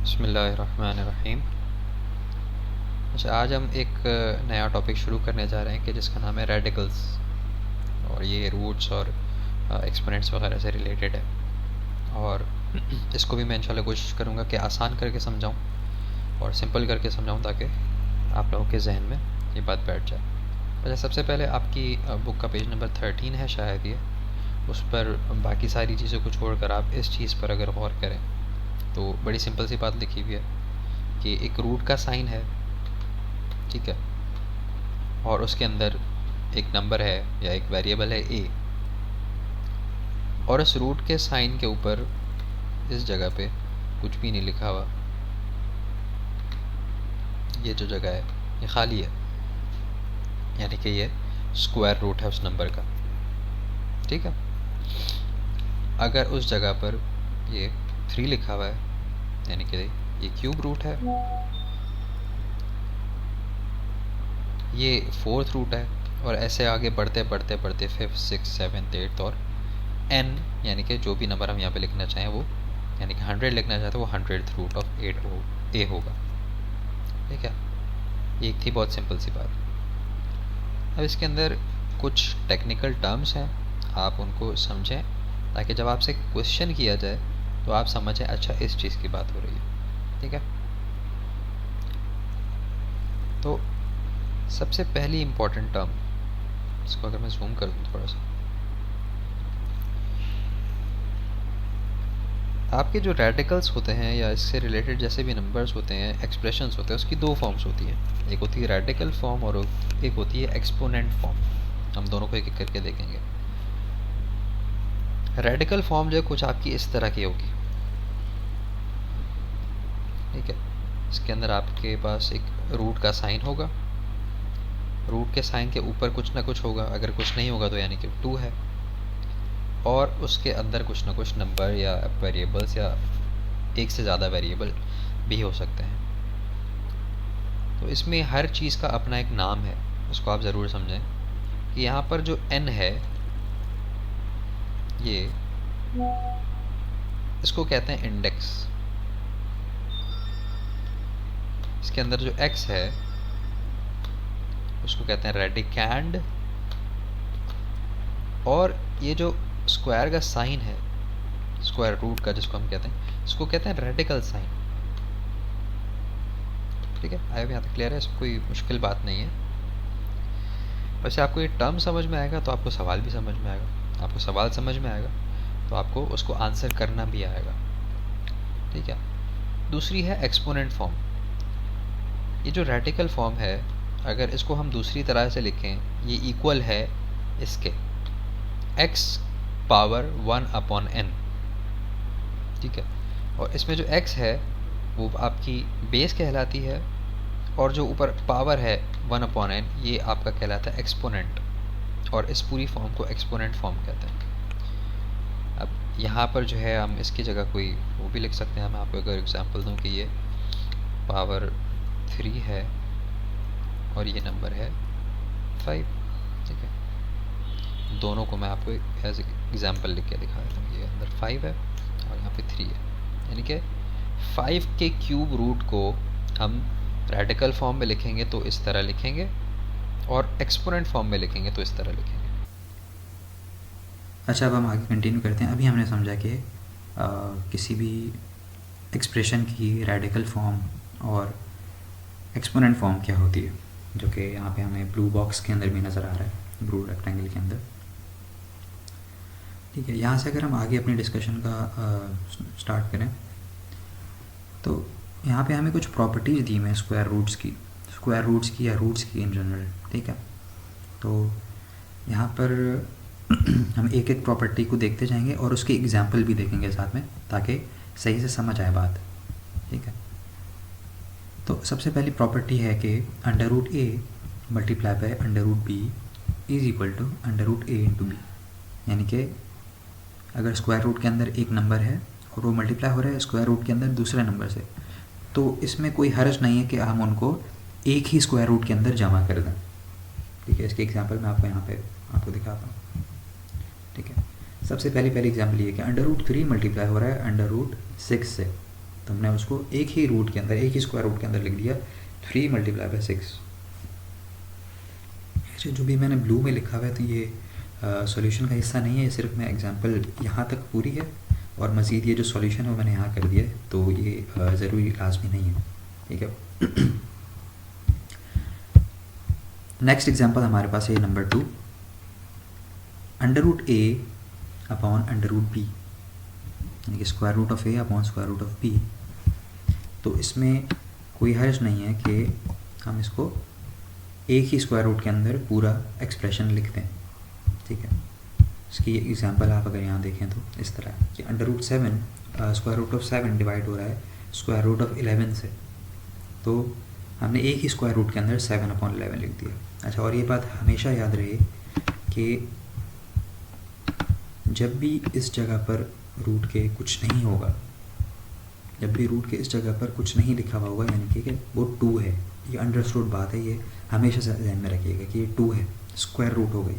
बिस्मिल्लाहिर्रहमानिर्रहीम। अच्छा, आज हम एक नया टॉपिक शुरू करने जा रहे हैं कि जिसका नाम है रेडिकल्स, और ये रूट्स और एक्सपोनेंट्स वगैरह से रिलेटेड है। और इसको भी मैं इंशाल्लाह कोशिश करूँगा कि आसान करके समझाऊँ और सिंपल करके समझाऊँ ताकि आप लोगों के जहन में ये बात बैठ जाए। अच्छा, सबसे पहले आपकी बुक का पेज नंबर 13 है शायद ये, उस पर बाकी सारी चीज़ों को छोड़कर आप इस चीज़ पर अगर गौर करें तो बड़ी सिंपल सी बात लिखी हुई है कि एक रूट का साइन है, ठीक है, और उसके अंदर एक नंबर है या एक वेरिएबल है a, और इस रूट के साइन के ऊपर इस जगह पे कुछ भी नहीं लिखा हुआ। ये जो जगह है ये खाली है, यानी कि ये स्क्वायर रूट है उस नंबर का, ठीक है। अगर उस जगह पर ये 3 लिखा हुआ है यानी कि ये क्यूब रूट है, ये 4th रूट है, और ऐसे आगे बढ़ते बढ़ते बढ़ते 5th 6th 7th 8th और n, यानी कि जो भी नंबर हम यहाँ पे लिखना चाहें वो, यानी कि 100 लिखना चाहते हैं वो 100th रूट ऑफ 8 a होगा, ठीक है। ये थी बहुत सिंपल सी बात। अब इसके अंदर कुछ टेक्निकल टर्म्स हैं, आप उनको समझें ताकि जब आपसे क्वेश्चन किया जाए तो आप समझें अच्छा इस चीज़ की बात हो रही है, ठीक है। तो सबसे पहली इम्पॉर्टेंट टर्म, इसको अगर मैं जूम कर दूँ थोड़ा सा, आपके जो रेडिकल्स होते हैं या इससे रिलेटेड जैसे भी नंबर्स होते हैं, एक्सप्रेशंस होते हैं, उसकी 2 फॉर्म्स होती हैं। एक होती है रेडिकल फॉर्म और एक होती है एक्सपोनेंट फॉर्म। हम दोनों को एक एक करके देखेंगे। रेडिकल फॉर्म जो है कुछ आपकी इस तरह की होगी, ठीक है। इसके अंदर आपके पास एक रूट का साइन होगा, रूट के साइन के ऊपर कुछ ना कुछ होगा, अगर कुछ नहीं होगा तो यानी कि 2 है, और उसके अंदर कुछ ना कुछ नंबर या वेरिएबल्स या एक से ज़्यादा वेरिएबल भी हो सकते हैं। तो इसमें हर चीज़ का अपना एक नाम है, उसको आप ज़रूर समझें कि यहाँ पर जो n है ये, इसको कहते हैं इंडेक्स। इसके अंदर जो x है उसको कहते हैं रेडिकैंड, और ये जो स्क्वायर का साइन है, स्क्वायर रूट का जिसको हम कहते हैं, इसको कहते हैं रेडिकल साइन, ठीक है। आई यहाँ तक क्लियर है, इसमें कोई मुश्किल बात नहीं है। वैसे आपको ये टर्म समझ में आएगा तो आपको सवाल भी समझ में आएगा, आपको सवाल समझ में आएगा तो आपको उसको आंसर करना भी आएगा, ठीक है। दूसरी है एक्सपोनेंट फॉर्म। ये जो रेडिकल फॉर्म है, अगर इसको हम दूसरी तरह से लिखें, ये इक्वल है इसके x पावर 1/n, ठीक है। और इसमें जो x है वो आपकी बेस कहलाती है, और जो ऊपर पावर है 1/n ये आपका कहलाता है एक्सपोनेंट, और इस पूरी फॉर्म को एक्सपोनेंट फॉर्म कहते हैं। अब यहाँ पर जो है हम इसकी जगह कोई वो भी लिख सकते हैं। मैं आपको अगर एग्जांपल दूँ कि ये पावर 3 है और ये नंबर है 5, ठीक है। दोनों को मैं आपको एज एग्जांपल लिख के दिखा देता हूँ। ये अंदर 5 है और यहाँ पे 3 है, यानी कि 5 के क्यूब रूट को हम रेडिकल फॉर्म में लिखेंगे तो इस तरह लिखेंगे, और एक्सपोनेंट फॉर्म में लिखेंगे तो इस तरह लिखेंगे। अच्छा, अब हम आगे कंटिन्यू करते हैं। अभी हमने समझा कि किसी भी एक्सप्रेशन की रेडिकल फॉर्म और एक्सपोनेंट फॉर्म क्या होती है, जो कि यहाँ पे हमें ब्लू बॉक्स के अंदर भी नज़र आ रहा है, ब्लू रेक्टेंगल के अंदर, ठीक है। यहाँ से अगर हम आगे अपनी डिस्कशन का स्टार्ट करें तो यहाँ पे हमें कुछ प्रॉपर्टीज़ दी हुई हैं स्क्वायर रूट्स की या रूट्स की इन जनरल, ठीक है। तो यहाँ पर हम एक एक प्रॉपर्टी को देखते जाएंगे और उसके एग्जाम्पल भी देखेंगे साथ में, ताकि सही से समझ आए बात, ठीक है। तो सबसे पहली प्रॉपर्टी है कि under root a multiply by under root b is equal to under root a into B, यानी कि अगर स्क्वायर रूट के अंदर एक नंबर है और वो मल्टीप्लाई हो रहा है स्क्वायर रूट के अंदर दूसरे नंबर से, तो इसमें कोई हर्ज नहीं है कि हम उनको एक ही स्क्वायर रूट के अंदर जमा कर दें, ठीक है। इसके एग्जांपल मैं आपको यहाँ पे आपको दिखाता हूँ, ठीक है। सबसे पहली एग्जांपल ये कि अंडर रूट 3 मल्टीप्लाई हो रहा है अंडर रूट 6 से, तो हमने उसको एक ही रूट के अंदर, एक ही स्क्वायर रूट के अंदर लिख दिया 3 मल्टीप्लाई बाई 6। जो भी मैंने ब्लू में लिखा हुआ है तो ये सॉल्यूशन का हिस्सा नहीं है, सिर्फ मैं एग्जांपल यहाँ तक पूरी है और मज़ीद ये जो सॉल्यूशन है वो मैंने यहाँ कर दिया है, तो ये ज़रूरी लाजमी नहीं है, ठीक है। नेक्स्ट एग्जांपल हमारे पास है number 2, under root A upon under root B, यानी कि square root of A upon square root of B. तो इसमें कोई हर्ज नहीं है कि हम इसको एक ही स्क्वायर रूट के अंदर पूरा एक्सप्रेशन लिख दें, ठीक है। इसकी एग्जांपल आप अगर यहाँ देखें तो इस तरह कि under root 7 square root of 7 divide हो रहा है स्क्वायर रूट ऑफ 11 से, तो हमने एक ही स्क्वायर रूट के अंदर 7/11 लिख दिया। अच्छा, और ये बात हमेशा याद रहे कि जब भी इस जगह पर रूट के कुछ नहीं होगा, जब भी रूट के इस जगह पर कुछ नहीं लिखा हुआ होगा, यानी कि वो 2 है, ये अंडरस्टूड बात है, ये हमेशा से ध्यान में रखिएगा कि ये 2 है, स्क्वायर रूट हो गई।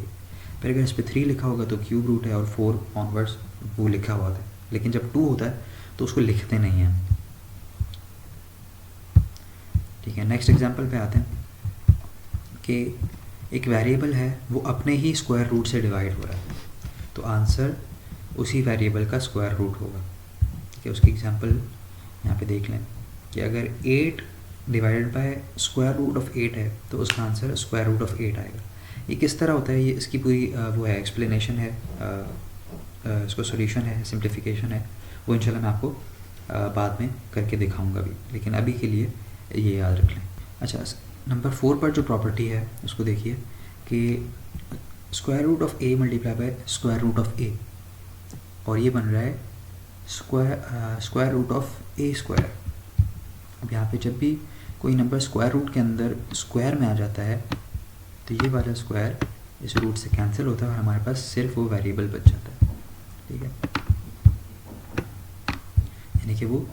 फिर अगर इस पर 3 लिखा होगा तो क्यूब रूट है, और 4 ऑनवर्ड्स वो लिखा हुआ था, लेकिन जब 2 होता है तो उसको लिखते नहीं हैं, ठीक है। नेक्स्ट एग्जांपल पे आते हैं कि एक वेरिएबल है वो अपने ही स्क्वायर रूट से डिवाइड हो रहा है, तो आंसर उसी वेरिएबल का स्क्वायर रूट होगा, ठीक है। उसकी एग्जांपल यहाँ पे देख लें कि अगर 8 divided by square root of 8 है तो उसका आंसर स्क्वायर रूट ऑफ 8 आएगा। ये किस तरह होता है, ये इसकी पूरी वो है एक्सप्लेनेशन है, इसको सॉल्यूशन है, सिंप्लीफिकेशन है, वो इंशाल्लाह मैं आपको बाद में करके दिखाऊंगा भी, लेकिन अभी के लिए ये याद रख लें। अच्छा, नंबर 4 पर जो प्रॉपर्टी है उसको देखिए कि square root of A multiply by square root of A, और ये बन रहा है square root of A square. अब यहाँ पे जब भी कोई नंबर स्क्वायर रूट के अंदर स्क्वायर में आ जाता है तो ये वाला स्क्वायर इस रूट से कैंसिल होता है और हमारे पास सिर्फ वो वेरिएबल बच जाता है, ठीक है। यानी कि वो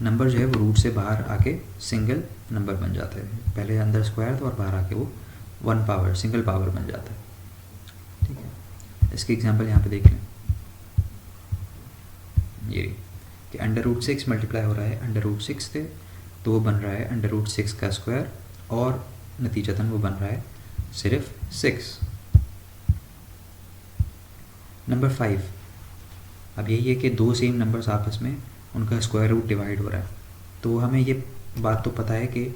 नंबर जो है वो रूट से बाहर आके सिंगल नंबर बन जाता है, पहले अंदर स्क्वायर था और बाहर आके वो 1 पावर सिंगल पावर बन जाता है, ठीक है। इसकी एग्जांपल यहाँ पे देख लें, ये कि अंडर रूट 6 मल्टीप्लाई हो रहा है अंडर रूट 6 से, तो वो बन रहा है अंडर रूट 6 का स्क्वायर, और नतीजतन वो बन रहा है सिर्फ 6। नंबर 5, अब यही है कि 2 सेम नंबर्स आपस में उनका स्क्वायर रूट डिवाइड हो रहा है, तो हमें ये बात तो पता है कि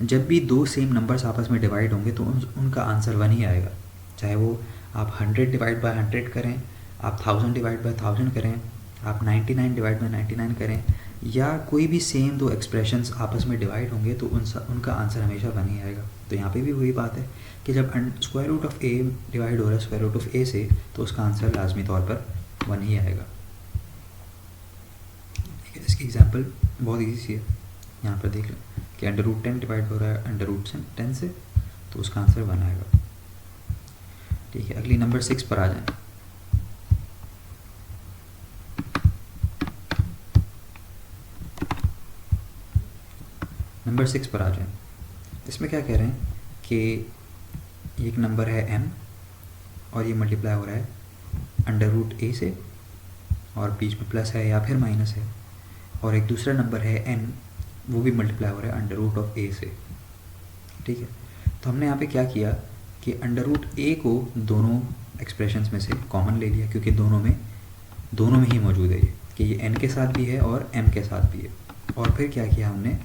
जब भी 2 सेम नंबर्स आपस में डिवाइड होंगे तो उनका आंसर 1 ही आएगा, चाहे वो आप 100 डिवाइड बाय 100 करें, आप 1000 डिवाइड बाय 1000 करें, आप 99 डिवाइड बाय 99 करें, या कोई भी सेम 2 एक्सप्रेशंस आपस में डिवाइड होंगे तो उनका आंसर हमेशा 1 ही आएगा। तो यहाँ पे भी वही बात है कि जब square root of A divide हो रहा है स्क्वायर रूट ऑफ ए से, तो उसका आंसर लाजमी तौर पर 1 ही आएगा, ठीक है। इसकी एग्जांपल बहुत ईजी सी है, यहाँ पर देख लें कि अंडर रूट 10 डिवाइड हो रहा है अंडर रूट 10 से, तो उसका आंसर 1 आएगा, ठीक है। अगली नंबर 6 पर आ जाएं। नंबर 6 पर आ जाएं। इसमें क्या कह रहे हैं कि एक नंबर है m और ये मल्टीप्लाई हो रहा है अंडर रूट a से, और बीच में प्लस है या फिर माइनस है, और एक दूसरा नंबर है n, वो भी मल्टीप्लाई हो रहा है अंडर रूट ऑफ a से, ठीक है। तो हमने यहाँ पे क्या किया कि अंडर रूट a को दोनों एक्सप्रेशंस में से कॉमन ले लिया, क्योंकि दोनों में ही मौजूद है ये, कि ये n के साथ भी है और m के साथ भी है। और फिर क्या किया हमने,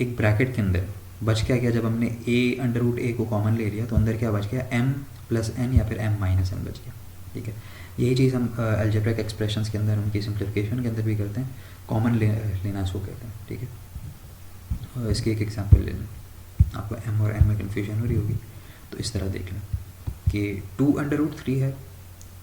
एक ब्रैकेट के अंदर बच क्या गया, जब हमने a अंडर रूट a को कॉमन ले लिया तो अंदर क्या बच गया, m प्लस n या फिर m माइनस n बच गया, ठीक है। यही चीज़ हम अलजेब्रिक एक्सप्रेशंस के अंदर, उनकी सिंप्लीफिकेशन के अंदर भी करते हैं, कॉमन लेना इसको कहते हैं, ठीक है। और इसकी एक एग्जांपल ले लें, आपको m और n में कन्फ्यूजन हो रही होगी, तो इस तरह देख लें कि 2 अंडर रूट 3 है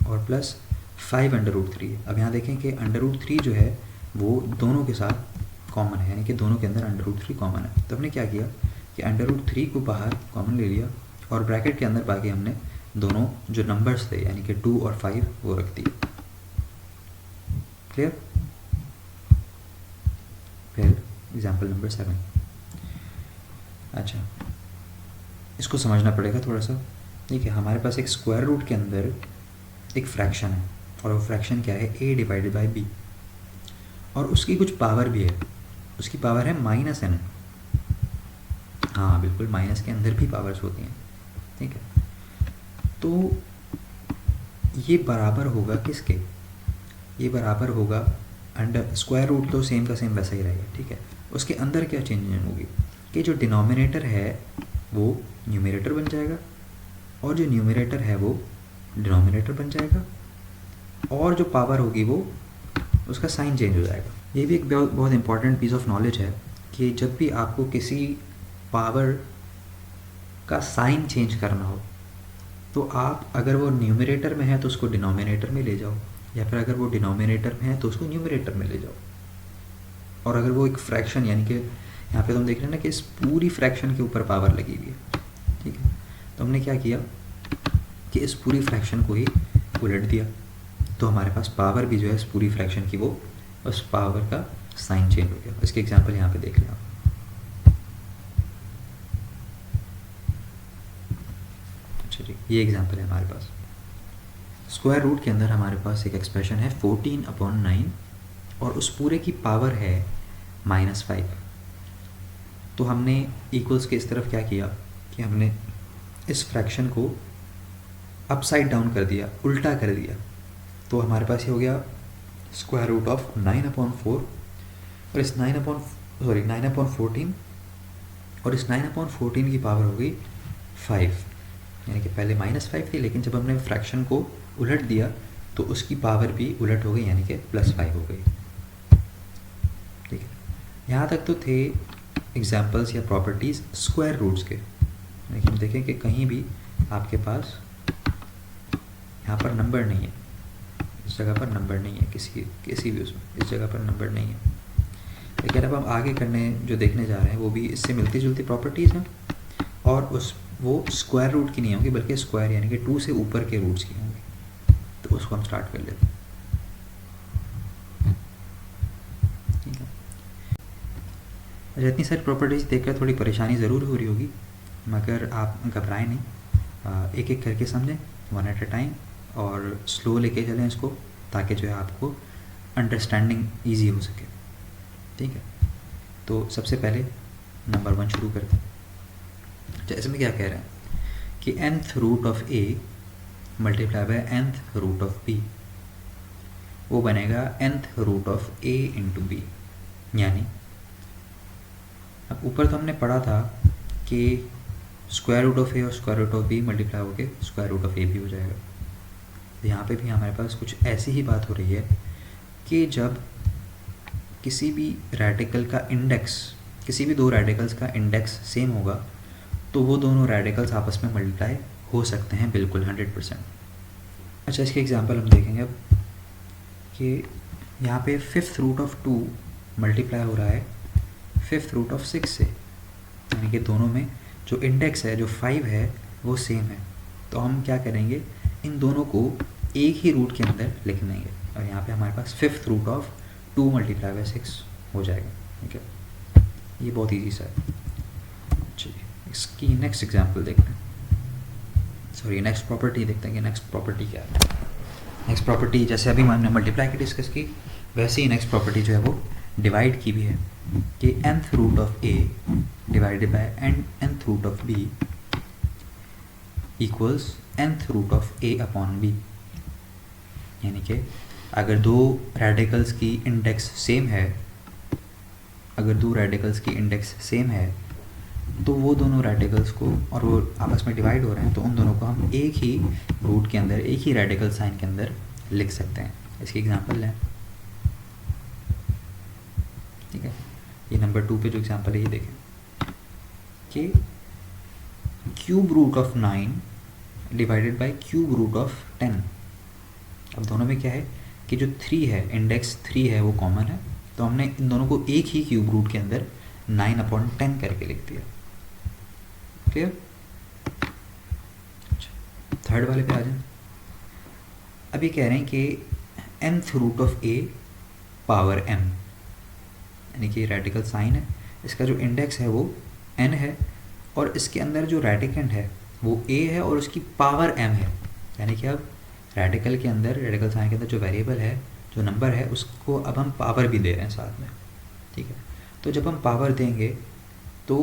और प्लस 5 अंडर रूट 3 है। अब यहाँ देखें कि अंडर रूट 3 जो है वो दोनों के साथ कॉमन है, यानी कि दोनों के अंदर अंडर रूट 3 कॉमन है। तो हमने क्या किया कि अंडर रूट 3 को बाहर कॉमन ले लिया और ब्रैकेट के अंदर बाकी हमने दोनों जो नंबर्स थे यानी कि 2 और 5 वो रख दिए, क्लियर। फिर एग्जांपल नंबर 7, अच्छा इसको समझना पड़ेगा थोड़ा सा, ठीक है। हमारे पास एक स्क्वायर रूट के अंदर एक फ्रैक्शन है, और वो फ्रैक्शन क्या है, a डिवाइडेड बाई b, और उसकी कुछ पावर भी है, उसकी पावर है -n। हाँ बिल्कुल, माइनस के अंदर भी पावर्स होती हैं, ठीक है। तो ये बराबर होगा किसके, ये बराबर होगा अंडर स्क्वायर रूट, तो सेम का सेम वैसा ही रहेगा, ठीक है। उसके अंदर क्या चेंज होगी कि जो डिनोमिनेटर है वो न्यूमरेटर बन जाएगा, और जो न्यूमरेटर है वो डिनोमिनेटर बन जाएगा, और जो पावर होगी वो उसका साइन चेंज हो जाएगा। ये भी एक बहुत इंपॉर्टेंट पीस ऑफ नॉलेज है कि जब भी आपको किसी पावर का साइन चेंज करना हो तो आप अगर वो न्यूमरेटर में है तो उसको डिनोमिनेटर में ले जाओ, या फिर अगर वो डिनोमिनेटर में है तो उसको न्यूमरेटर में ले जाओ। और अगर वो एक फ्रैक्शन, यानी कि यहाँ पे तो हम देख रहे हैं ना कि इस पूरी फ्रैक्शन के ऊपर पावर लगी हुई है, ठीक है। तो हमने क्या किया कि इस पूरी फ्रैक्शन को ही उलट दिया, तो हमारे पास पावर भी जो है इस पूरी फ्रैक्शन की वो उस पावर का साइन चेंज हो गया। इसके एग्जांपल यहाँ पे देख लें आप। अच्छा जी, ये एग्जांपल है हमारे पास। स्क्वायर रूट के अंदर हमारे पास एक एक्सप्रेशन है 14/9 और उस पूरे की पावर है -5। तो हमने इक्वल्स के इस तरफ क्या किया कि हमने इस फ्रैक्शन को अपसाइड डाउन कर दिया, उल्टा कर दिया। तो हमारे पास ये हो गया स्क्वायर रूट ऑफ 9/4 और इस 9/14 और इस 9/14 की पावर हो गई 5, यानी कि पहले -5 थी, लेकिन जब हमने फ्रैक्शन को उलट दिया तो उसकी पावर भी उलट हो गई, यानी कि +5 हो गई, ठीक है। यहाँ तक तो थे एग्जाम्पल्स या प्रॉपर्टीज़ स्क्वायर रूट्स के, लेकिन देखें कि कहीं भी आपके पास यहाँ पर नंबर नहीं है, इस जगह पर नंबर नहीं है, किसी भी उसमें इस जगह पर नंबर नहीं है। लेकिन अब हम आगे करने जो देखने जा रहे हैं वो भी इससे मिलती जुलती प्रॉपर्टीज़ हैं, और वो स्क्वायर रूट की नहीं होंगी, बल्कि स्क्वायर यानी कि 2 से ऊपर के रूट्स की होंगी। तो उसको हम स्टार्ट कर लेते हैं, ठीक है। अच्छा, इतनी सारी प्रॉपर्टीज़ देखकर थोड़ी परेशानी ज़रूर हो रही होगी, मगर आप घबराएं नहीं, एक एक करके समझें, 1 एट अ टाइम, और स्लो लेके चलें इसको, ताकि जो है आपको अंडरस्टैंडिंग ईजी हो सके, ठीक है। तो सबसे पहले नंबर 1 शुरू करते हैं। अच्छा, इसमें क्या कह रहे हैं कि nth root of a multiply by nth root of b, वो बनेगा nth root of a into b। यानी अब ऊपर तो हमने पढ़ा था कि स्क्वायर रूट ऑफ a और square root of b multiply होके स्क्वायर रूट ऑफ a भी हो जाएगा। तो यहाँ पे भी हमारे पास कुछ ऐसी ही बात हो रही है कि जब किसी भी रेडिकल का इंडेक्स, किसी भी 2 रेडिकल्स का इंडेक्स सेम होगा तो वो दोनों रेडिकल्स आपस में मल्टीप्लाई हो सकते हैं, बिल्कुल 100%। अच्छा, इसके एग्जांपल हम देखेंगे अब कि यहाँ पे 5th रूट ऑफ 2 मल्टीप्लाई हो रहा है 5th रूट ऑफ 6 से, यानी कि दोनों में जो इंडेक्स है, जो 5 है, वो सेम है। तो हम क्या करेंगे, इन दोनों को एक ही रूट के अंदर लिख देंगे, और यहाँ पे हमारे पास 5th root of 2 multiply by 6 हो जाएगा, ठीक है। ये बहुत ईजी सा है। चलिए इसकी नेक्स्ट एग्जांपल देखते हैं, सॉरी नेक्स्ट प्रॉपर्टी देखते हैं कि नेक्स्ट प्रॉपर्टी क्या है। नेक्स्ट प्रॉपर्टी जैसे अभी हमने मल्टीप्लाई की डिस्कस की, वैसे ही नेक्स्ट प्रॉपर्टी जो है वो डिवाइड की भी है कि nth root of a divided by nth root of b equals nth root of a upon b। यानी कि अगर 2 रेडिकल्स की इंडेक्स सेम है, अगर 2 रेडिकल्स की इंडेक्स सेम है तो वो दोनों रेडिकल्स को, और वो आपस में डिवाइड हो रहे हैं, तो उन दोनों को हम एक ही रूट के अंदर, एक ही रेडिकल साइन के अंदर लिख सकते हैं। इसकी एग्जांपल लें, ठीक है। ये नंबर 2 पे जो एग्जांपल है ये देखें कि cube root of 9 divided by cube root of 10। अब दोनों में क्या है कि जो 3 है, इंडेक्स 3 है, वो कॉमन है, तो हमने इन दोनों को एक ही क्यूब रूट के अंदर 9/10 करके लिख दिया, क्लियर। अच्छा, थर्ड वाले पे आ जाए। अब ये कह रहे हैं कि nth root of a power m, यानी कि रेडिकल साइन है, इसका जो इंडेक्स है वो n है, और इसके अंदर जो रेडिकेंड है वो a है, और उसकी पावर m है। यानी कि अब रेडिकल के अंदर, रेडिकल साइन के अंदर जो वेरिएबल है, जो नंबर है, उसको अब हम पावर भी दे रहे हैं साथ में, ठीक है। तो जब हम पावर देंगे तो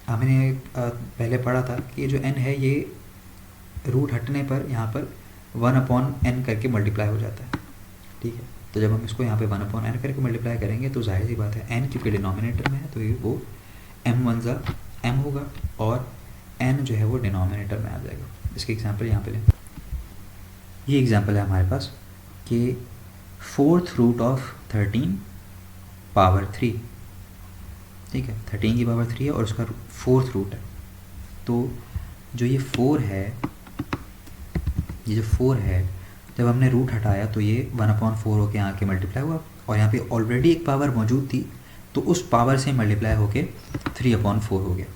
हमने पहले पढ़ा था कि ये जो n है ये रूट हटने पर यहाँ पर 1/n करके मल्टीप्लाई हो जाता है, ठीक है। तो जब हम इसको यहाँ पे 1/n करके मल्टीप्लाई करेंगे तो जाहिर सी बात है n क्योंकि डिनोमिनेटर में है तो ये वो m1 m होगा और n जो है वो डिनोमिनेटर में आ जाएगा। इसके एग्जांपल यहाँ पे लें, ये एग्जांपल है हमारे पास कि 4th रूट ऑफ 13 पावर 3, ठीक है। 13 की पावर 3 है और उसका 4th रूट है। तो जो ये 4 है, ये जो 4 है जब हमने रूट हटाया तो ये 1/4 होके यहाँ के मल्टीप्लाई हुआ और यहाँ पे ऑलरेडी एक पावर मौजूद थी तो उस पावर से मल्टीप्लाई होके 3/4 हो गया।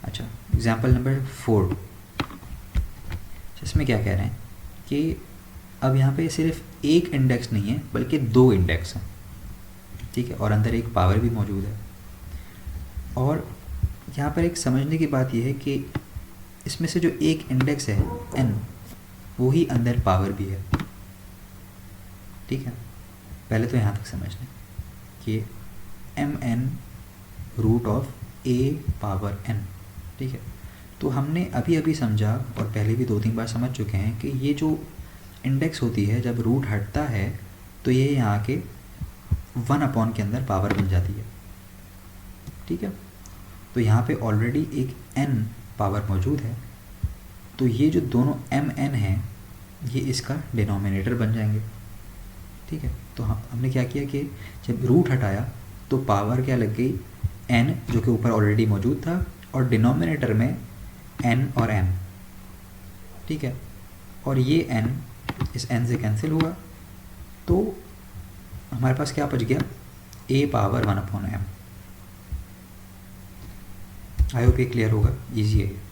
अच्छा, एग्जांपल नंबर 4, इसमें क्या कह रहे हैं कि अब यहाँ पे सिर्फ एक इंडेक्स नहीं है बल्कि 2 इंडेक्स हैं, ठीक है, और अंदर एक पावर भी मौजूद है। और यहाँ पर एक समझने की बात यह है कि इसमें से जो एक इंडेक्स है n, वो ही अंदर पावर भी है, ठीक है। पहले तो यहाँ तक समझ लें कि mn root of a power n, ठीक है। तो हमने अभी अभी समझा और पहले भी 2-3 बार समझ चुके हैं कि ये जो इंडेक्स होती है जब रूट हटता है तो ये यहाँ के 1 के अंदर पावर बन जाती है, ठीक है। तो यहाँ पे ऑलरेडी एक n पावर मौजूद है तो ये जो दोनों mn हैं ये इसका डिनोमिनेटर बन जाएंगे, ठीक है। तो हमने क्या किया कि जब रूट हटाया तो पावर क्या लग गई n जो कि ऊपर ऑलरेडी मौजूद था और डिनोमिनेटर में n और m, ठीक है। और ये n इस n से कैंसिल हुआ तो हमारे पास क्या बच गया a power 1/m। I hope ये क्लियर होगा, ईजी है।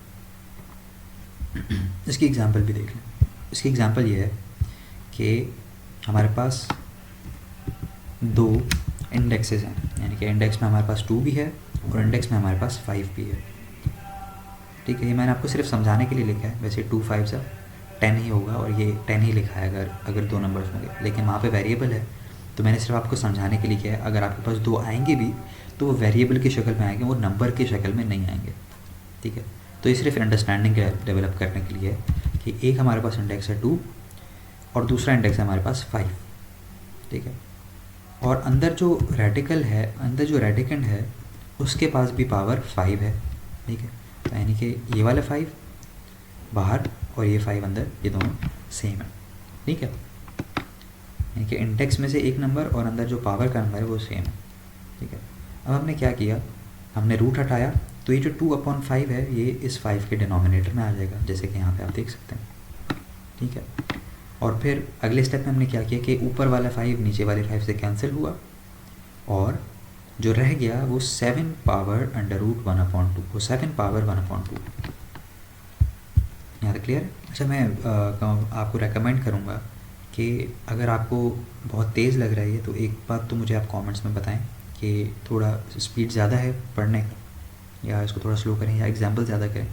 इसकी एग्जांपल भी देख लें। इसकी एग्जांपल ये है कि हमारे पास 2 इंडेक्सेस हैं, यानी कि इंडेक्स में हमारे पास 2 भी है और इंडेक्स में हमारे पास 5 भी है, ठीक है। ये मैंने आपको सिर्फ समझाने के लिए लिखा है, वैसे 2 5 से 10 ही होगा और ये 10 ही लिखा है अगर 2 नंबर्स होंगे, लेकिन वहाँ पे वेरिएबल है तो मैंने सिर्फ आपको समझाने के लिए किया है। अगर आपके पास 2 आएंगे भी तो वो वेरिएबल की शक्ल में आएंगे, वो नंबर की शक्ल में नहीं आएंगे, ठीक है। तो ये सिर्फ अंडरस्टैंडिंग डेवलप करने के लिए है कि एक हमारे पास इंडेक्स है 2 और दूसरा इंडेक्स है हमारे पास 5, ठीक है। और अंदर जो रेडिकल है, अंदर जो रेडिकेंड है उसके पास भी पावर 5 है, ठीक है। तो यानी कि ये वाला 5 बाहर और ये 5 अंदर, ये दोनों सेम है, ठीक है। यानी कि इंडेक्स में से एक नंबर और अंदर जो पावर का नंबर है वो सेम है, ठीक है। अब हमने क्या किया, हमने रूट हटाया तो ये जो 2/5 है ये इस 5 के डिनोमिनेटर में आ जाएगा, जैसे कि यहाँ पे आप देख सकते हैं, ठीक है। और फिर अगले स्टेप में हमने क्या किया कि ऊपर वाला 5 नीचे वाले 5 से कैंसिल हुआ और जो रह गया वो 7 पावर √1/2, वो 7 पावर 1/2। यहाँ तक क्लियर है? अच्छा, मैं आपको रेकमेंड करूँगा कि अगर आपको बहुत तेज़ लग रहा है तो एक बात तो मुझे आप कमेंट्स में बताएं कि थोड़ा स्पीड ज़्यादा है पढ़ने का, या इसको थोड़ा स्लो करें या एग्जाम्पल ज़्यादा करें।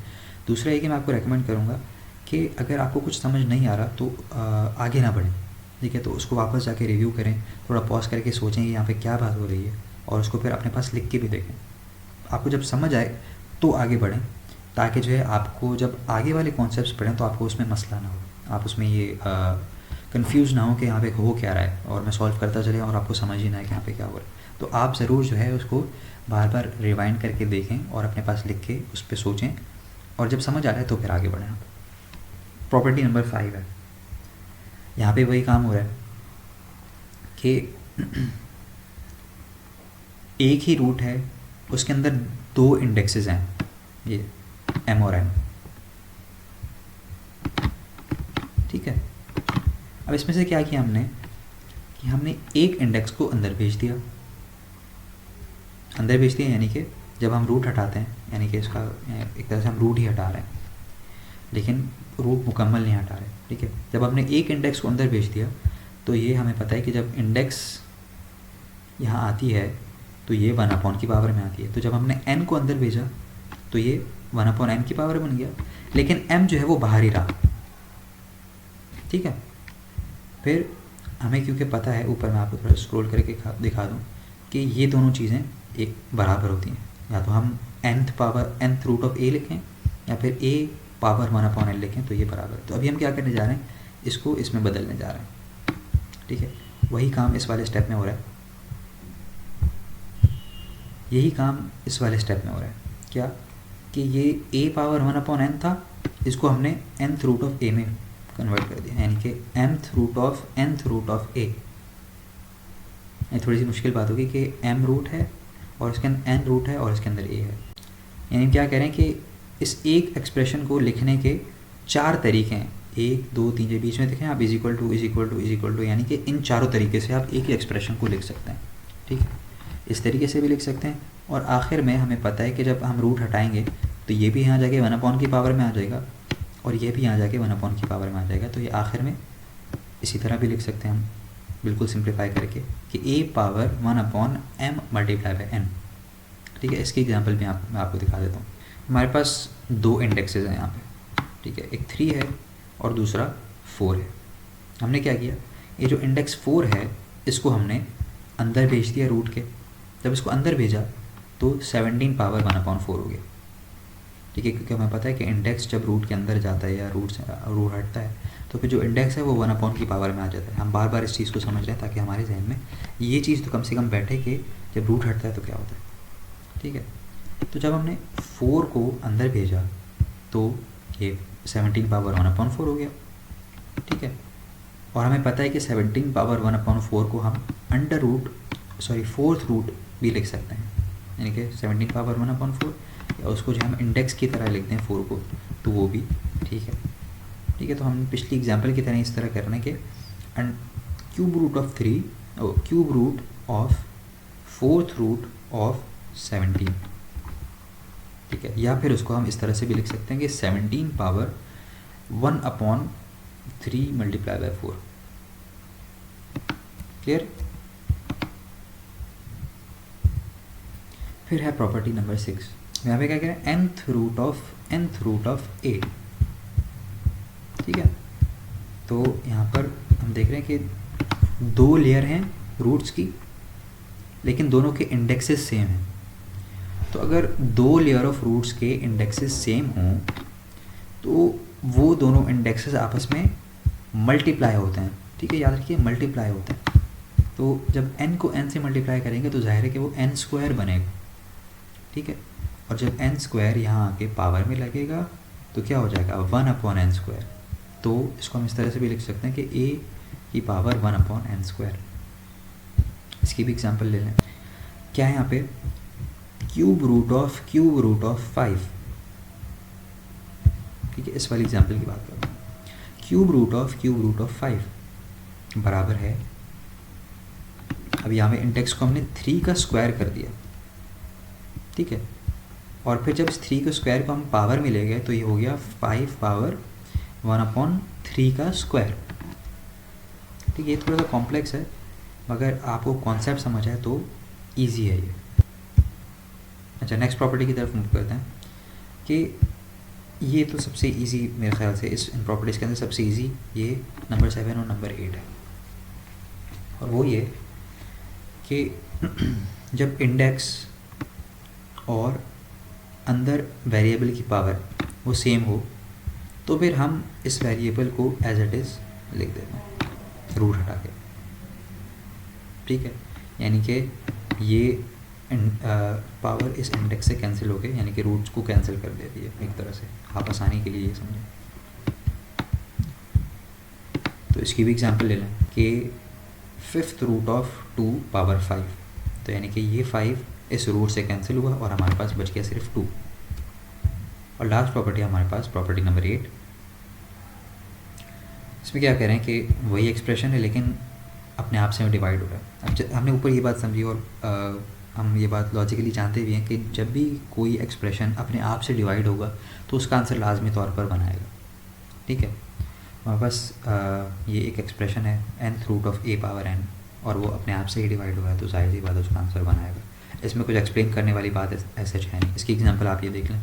दूसरा ये कि मैं आपको रेकमेंड करूँगा कि अगर आपको कुछ समझ नहीं आ रहा तो आगे ना बढ़ें, ठीक है। तो उसको वापस जाके रिव्यू करें, थोड़ा पॉज करके सोचें कि यहाँ पे क्या बात हो रही है और उसको फिर अपने पास लिख के भी देखें। आपको जब समझ आए तो आगे बढ़ें, ताकि जो है आपको जब आगे वाले कॉन्सेप्ट्स पढ़ें तो आपको उसमें मसला ना हो, आप उसमें ये कंफ्यूज ना हो कि यहाँ पे हो क्या रहा है और मैं सॉल्व करता चले और आपको समझ ही ना है कि यहाँ पे क्या हो रहा है। तो आप ज़रूर जो है उसको बार बार रिवाइंड करके देखें और अपने पास लिख के उस पर सोचें और जब समझ आ रहा है तो फिर आगे बढ़ें आप। प्रॉपर्टी नंबर 5 है, यहाँ पे वही काम हो रहा है कि एक ही रूट है, उसके अंदर 2 इंडेक्सेस हैं, ये m और n, ठीक है। अब इसमें से क्या किया हमने कि हमने एक इंडेक्स को अंदर भेज दिया, यानी कि जब हम रूट हटाते हैं, यानी कि इसका एक तरह से हम रूट ही हटा रहे हैं लेकिन रूट मुकम्मल नहीं हटा रहे, ठीक है। जब हमने एक इंडेक्स को अंदर भेज दिया तो ये हमें पता है कि जब इंडेक्स यहाँ आती है तो ये 1/n की पावर में आती है। तो जब हमने n को अंदर भेजा तो ये 1/n की पावर बन गया, लेकिन m जो है वो बाहर ही रहा, ठीक है। फिर हमें क्योंकि पता है, ऊपर मैं आपको थोड़ा स्क्रॉल करके दिखा दूँ कि ये दोनों चीज़ें एक बराबर होती हैं, या तो हम nth power nth root of a लिखें या फिर a पावर 1/n लिखें, तो ये बराबर है। तो अभी हम क्या करने जा रहे हैं, इसको इसमें बदलने जा रहे हैं, ठीक है। वही काम इस वाले स्टेप में हो रहा है, यही काम इस वाले स्टेप में हो रहा है। क्या कि ये a पावर 1/n था, इसको हमने nth रूट ऑफ a में कन्वर्ट कर दिया, यानी कि nth रूट ऑफ a। ये थोड़ी सी मुश्किल बात होगी कि m रूट है और इसके अंदर n रूट है और इसके अंदर a है। यानी क्या कह रहे हैं कि इस एक एक्सप्रेशन को लिखने के 4 तरीके हैं, 1 2 3 के बीच में देखें आप, इज इक्वल टू, यानी कि इन चारों तरीके से आप एक ही एक्सप्रेशन को लिख सकते हैं, ठीक है। इस तरीके से भी लिख सकते हैं, और आखिर में हमें पता है कि जब हम रूट हटाएंगे तो ये भी यहाँ जाके 1/n की पावर में आ जाएगा और ये भी यहाँ जाके 1/n की पावर में आ जाएगा। तो ये आखिर में इसी तरह भी लिख सकते हैं हम, बिल्कुल सिंप्लीफाई करके, कि a power 1/m multiply by n, ठीक है। इसकी एग्जांपल भी मैं आपको दिखा देता हूँ। हमारे पास 2 इंडेक्सेस हैं यहाँ पे, ठीक है, एक 3 है और दूसरा 4 है। हमने क्या किया, ये जो इंडेक्स 4 है इसको हमने अंदर भेज दिया रूट के। जब इसको अंदर भेजा तो 17 पावर 1/4 हो गया, ठीक है, क्योंकि हमें पता है कि इंडेक्स जब रूट के अंदर जाता है या रूट हटता है तो फिर जो इंडेक्स है वो 1/4 की पावर में आ जाता है। हम बार बार इस चीज़ को समझ रहे हैं ताकि हमारे जहन में ये चीज़ तो कम से कम बैठे कि जब रूट हटता है तो क्या होता है, ठीक है। तो जब हमने 4 को अंदर भेजा तो ये 17 पावर 1/4 हो गया, ठीक है। और हमें पता है कि 17 पावर 1/4 को हम फोर्थ रूट भी लिख सकते हैं, यानी कि 17 पावर 1/4, या उसको जो हम इंडेक्स की तरह लिखते हैं 4 को, तो वो भी ठीक है, ठीक है। तो हम पिछली एग्जांपल की तरह इस तरह करने के cube root of fourth root of 17, ठीक है। या फिर उसको हम इस तरह से भी लिख सकते हैं कि 17 पावर 1/3 मल्टीप्लाई बाय 4, क्लियर। फिर है प्रॉपर्टी नंबर 6, यहाँ पे क्या कह रहे हैं, nth रूट ऑफ a, ठीक है। तो यहाँ पर हम देख रहे हैं कि 2 लेयर हैं रूट्स की, लेकिन दोनों के इंडेक्सेस सेम हैं। तो अगर 2 लेयर ऑफ रूट्स के इंडेक्सेस सेम हों तो वो दोनों इंडेक्सेस आपस में मल्टीप्लाई होते हैं, ठीक है, याद रखिए मल्टीप्लाई होते हैं। तो जब n को n से मल्टीप्लाई करेंगे तो जाहिर है कि वो n² बनेगा, ठीक है। और जब n² यहाँ आके पावर में लगेगा तो क्या हो जाएगा, 1/n²। तो इसको हम इस तरह से भी लिख सकते हैं कि a की पावर 1/n²। इसकी भी एग्जांपल ले लें, क्या है यहाँ पे, क्यूब रूट ऑफ 5, ठीक है। इस वाली एग्जांपल की बात कर रहा हूँ, क्यूब रूट ऑफ 5 बराबर है, अब यहाँ पे इंडेक्स को हमने 3 का स्क्वायर कर दिया, ठीक है। और फिर जब इस 3 के स्क्वायर को हम पावर में ले गए तो ये हो गया 5 पावर 1/3 का स्क्वायर, ठीक है। ये थोड़ा सा कॉम्प्लेक्स है, मगर आपको कॉन्सेप्ट समझ आए तो ईजी है ये। अच्छा, नेक्स्ट प्रॉपर्टी की तरफ मूव करते हैं कि ये तो सबसे इजी मेरे ख्याल से इन प्रॉपर्टीज़ के अंदर सबसे इजी ये नंबर 7 और नंबर 8 है। और वो ये कि जब इंडेक्स और अंदर वेरिएबल की पावर वो सेम हो तो फिर हम इस वेरिएबल को एज इट इज़ लिख देते हैं रूट हटा के, ठीक है। यानी कि ये पावर इस इंडेक्स से कैंसिल हो गई, यानी कि रूट्स को कैंसिल कर देती है एक तरह से, आप आसानी के लिए ये समझें। तो इसकी भी एग्जांपल ले लें कि 5th रूट ऑफ 2 पावर 5, तो यानी कि ये 5 इस रूट से कैंसिल हुआ और हमारे पास बच गया सिर्फ 2। और लास्ट प्रॉपर्टी हमारे पास प्रॉपर्टी नंबर 8, इसमें क्या कह रहे हैं कि वही एक्सप्रेशन है लेकिन अपने आप से डिवाइड हो रहा है। अब हमने ऊपर ये बात समझी और हम ये बात लॉजिकली जानते भी हैं कि जब भी कोई एक्सप्रेशन अपने आप से डिवाइड होगा तो उसका आंसर लाजमी तौर पर बनाएगा, ठीक है। हमारे पास ये एक एक्सप्रेशन है nth root of a power n और वो अपने आप से ही डिवाइड हुआ है तो जाहिर सी बात उसका आंसर बनाएगा। इसमें कुछ एक्सप्लेन करने वाली बात ऐसा है नहीं। इसकी एग्जांपल आप ये देख लें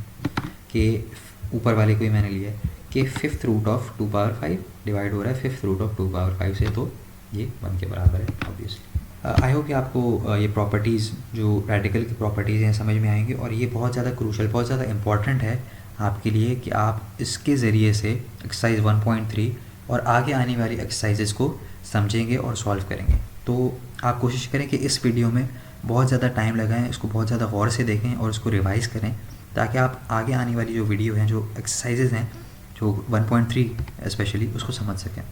कि ऊपर वाले को ही मैंने लिया है कि 5th root of 2 power 5 divide हो रहा है 5th रूट ऑफ 2 पावर 5 से, तो ये 1 के बराबर है ऑब्वियसली। आई होप कि आपको ये प्रॉपर्टीज़ जो रेडिकल की प्रॉपर्टीज़ हैं समझ में आएंगी, और ये बहुत ज़्यादा क्रूशल, बहुत ज़्यादा इंपॉर्टेंट है आपके लिए कि आप इसके ज़रिए से एक्सरसाइज 1.3 और आगे आने वाली एक्सरसाइजेज़ को समझेंगे और सॉल्व करेंगे। तो आप कोशिश करें कि इस वीडियो में बहुत ज़्यादा टाइम लगाएं, इसको बहुत ज़्यादा गौर से देखें और इसको रिवाइज़ करें, ताकि आप आगे आने वाली जो वीडियो हैं, जो एक्सरसाइजेज़ हैं, जो 1.3 स्पेशली, उसको समझ सकें।